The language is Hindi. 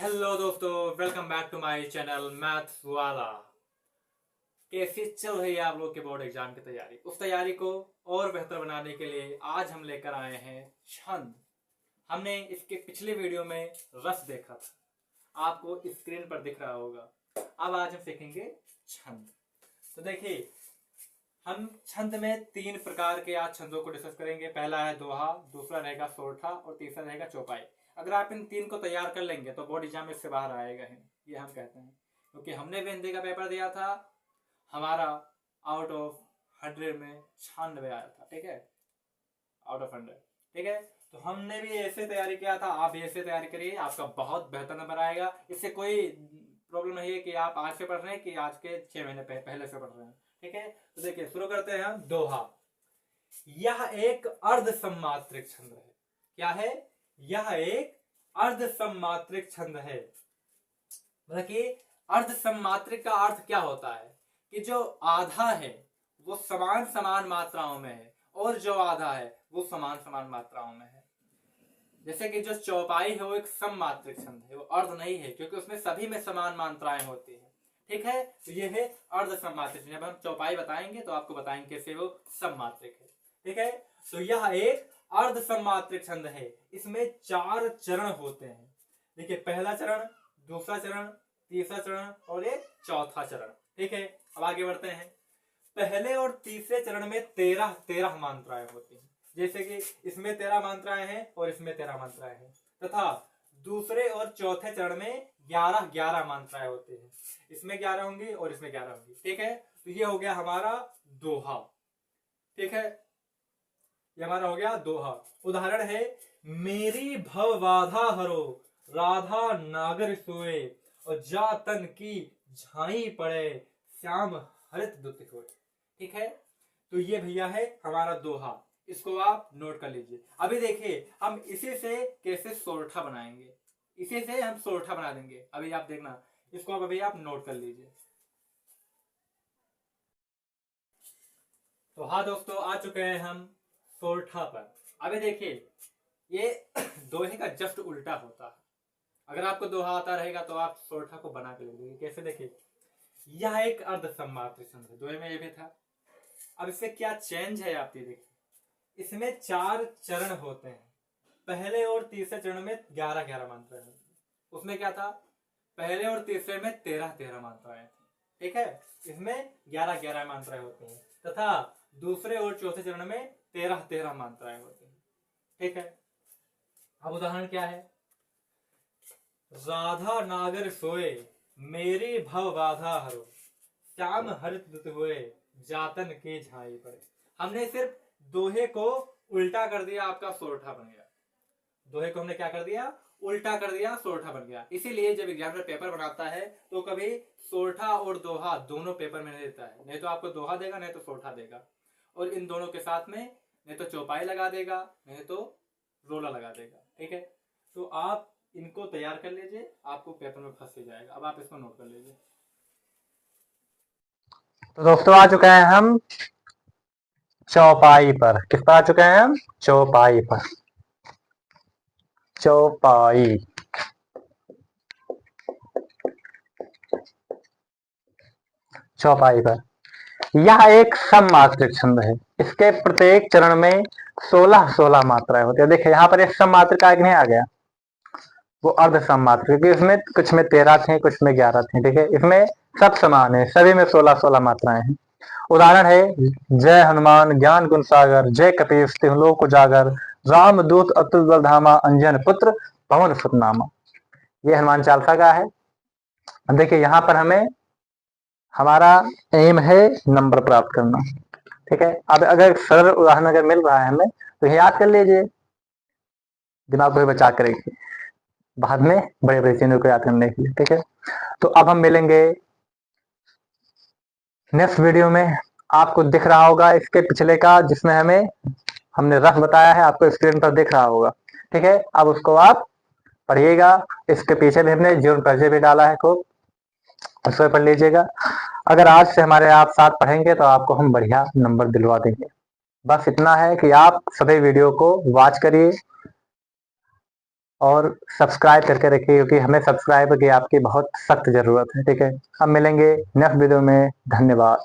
हेलो दोस्तों, welcome back to my channel maths वाला। कैसी चल रही है आप लोग के बोर्ड एग्जाम की तैयारी? उस तैयारी को और बेहतर बनाने के लिए आज हम लेकर आए हैं छंद। हमने इसके पिछले वीडियो में रस देखा था, आपको स्क्रीन पर दिख रहा होगा। अब आज हम सीखेंगे छंद। तो देखिए, हम छंद में 3 प्रकार के आज छंदों को डिस्कस करेंगे। पहला है दोहा, दूसरा रहेगा सोरठा और तीसरा रहेगा चौपाई। अगर आप इन 3 को तैयार कर लेंगे तो बोर्ड एग्जाम इससे बाहर आएगा ही, ये हम कहते हैं। क्योंकि हमने भी हिंदी का पेपर दिया था, हमारा आउट ऑफ 100 में 96 आया था। ठीक है, आउट ऑफ 100। ठीक है, तो हमने भी ऐसे तैयारी किया था, आप भी ऐसे तैयारी करिए, आपका बहुत बेहतर नंबर आएगा। इससे कोई प्रॉब्लम नहीं है कि आप आज से पढ़ रहे हैं कि आज के 6 महीने पहले से पढ़ रहे हैं। ठीक है, तो देखिए शुरू करते हैं हम। दोहा, यह एक अर्ध सम्मात्रिक छंद है। क्या है? यह एक अर्ध सम्मात्रिक छंद है। मतलब कि अर्ध सम्मात्रिक का अर्थ क्या होता है कि जो आधा है वो समान समान मात्राओं में है और जो आधा है वो समान समान मात्राओं में है। जैसे कि जो चौपाई है वो एक सममात्रिक छंद है, वो अर्ध नहीं है क्योंकि उसमें सभी में समान मात्राएं होती है। ठीक है, तो ये है अर्ध सममात्रिक। जब हम चौपाई बताएंगे तो आपको बताएंगे कैसे वो सममात्रिक है। ठीक है, तो यह एक अर्ध सममात्रिक छंद है। इसमें 4 चरण होते हैं। देखिए, पहला चरण, दूसरा चरण, तीसरा चरण और एक चौथा चरण। ठीक है, अब आगे बढ़ते हैं। पहले और तीसरे चरण में 13 मात्राएं होती हैं। जैसे कि इसमें 13 मात्राएं हैं और इसमें 13 मात्राएं हैं, तथा दूसरे और चौथे चरण में 11 मात्राएं होती हैं। इसमें 11 होंगी और इसमें 11 होंगी। ठीक है, तो ये हो गया हमारा दोहा। ठीक है, ये हमारा हो गया दोहा। उदाहरण है, मेरी भव बाधा हरो, राधा नागर सोए, और जा तन की झाई पड़े, श्याम हरित दुत होए। ठीक है, तो ये भैया है हमारा दोहा। इसको आप नोट कर लीजिए। अभी देखिए, हम इसी से कैसे सोरठा बनाएंगे। इसी से हम सोरठा बना देंगे। अभी आप देखना, इसको अभी आप नोट कर लीजिए। तो हाँ दोस्तों, आ चुके हैं हम सोरठा पर। अभी देखिए, ये दोहे का जस्ट उल्टा होता है। अगर आपको दोहा आता रहेगा तो आप सोरठा को बना के लिख देंगे। कैसे? देखिए, यह एक अर्ध सम्मात्रिक छंद है, दोहे में ये भी था। अब इससे क्या चेंज है आप ये देखिए, इसमें 4 चरण होते हैं। पहले और तीसरे चरण में 11 मात्राएं होती है। उसमें क्या था? पहले और तीसरे में 13 मात्राएं थी। ठीक है, इसमें 11 मात्राएं होती हैं, तथा दूसरे और चौथे चरण में 13 मात्राएं होती हैं। ठीक है, अब उदाहरण क्या है? राधा नागर सोए, मेरी भव बाधा हरो, श्याम हरित दुत हुए, जातन के झाई पड़े। हमने सिर्फ दोहे को उल्टा कर दिया, आपका सोरठा बन गया। दोहे को हमने क्या कर दिया? उल्टा कर दिया, सोरठा बन गया। इसीलिए जब एग्जामिनर पेपर बनाता है तो कभी सोरठा और दोहा दोनों पेपर में नहीं देता है। नहीं तो आपको दोहा देगा, नहीं तो सोरठा देगा, और इन दोनों के साथ में नहीं तो चौपाई लगा देगा, नहीं तो रोला लगा देगा। ठीक है, तो आप इनको तैयार कर लीजिए, आपको पेपर में फंस जाएगा। अब आप इसको नोट कर लीजिए। तो दोस्तों आ चुके हैं हम चौपाई पर। किस पर आ चुके हैं हम? चौपाई पर। चौपाई, चौपाई पर। यह एक सममात्रिक छंद है। इसके प्रत्येक चरण में 16 मात्राएं होती है। देखिए यहाँ पर एक सममात्रिका एक नहीं आ गया, वो अर्ध सममात्रिक, क्योंकि इसमें कुछ में 13 थे, कुछ में 11 थे। ठीक है, इसमें सब समान है, सभी में 16 मात्राएं हैं। उदाहरण है, जय हनुमान ज्ञान गुण सागर, जय कपीस तिहुलोक उजागर, राम दूत अतुल बल धामा, अंजन पुत्र पवन सुत नामा। ये हनुमान चालीसा का है। देखिए यहाँ पर हमें हमारा एम है नंबर प्राप्त करना। ठीक है, अब अगर सरल उदाहरण अगर मिल रहा है हमें तो याद कर लीजिए, दिमाग को बचा कर रखिए बाद में बड़े बड़े चीजों को याद करने के लिए। ठीक है, तो अब हम मिलेंगे नेक्स्ट वीडियो में। आपको दिख रहा होगा इसके पिछले का, जिसमें हमने रफ बताया है, आपको स्क्रीन पर दिख रहा होगा। ठीक है, अब उसको आप पढ़िएगा। इसके पीछे भी हमने जीवन परिचय भी डाला है, खूब उसको पढ़ लीजिएगा। अगर आज से हमारे आप साथ पढ़ेंगे तो आपको हम बढ़िया नंबर दिलवा देंगे। बस इतना है कि आप सभी वीडियो को वॉच करिए और सब्सक्राइब करके रखिए, क्योंकि हमें सब्सक्राइबर की आपकी बहुत सख्त जरूरत है। ठीक है, अब मिलेंगे नेक्स्ट वीडियो में। धन्यवाद।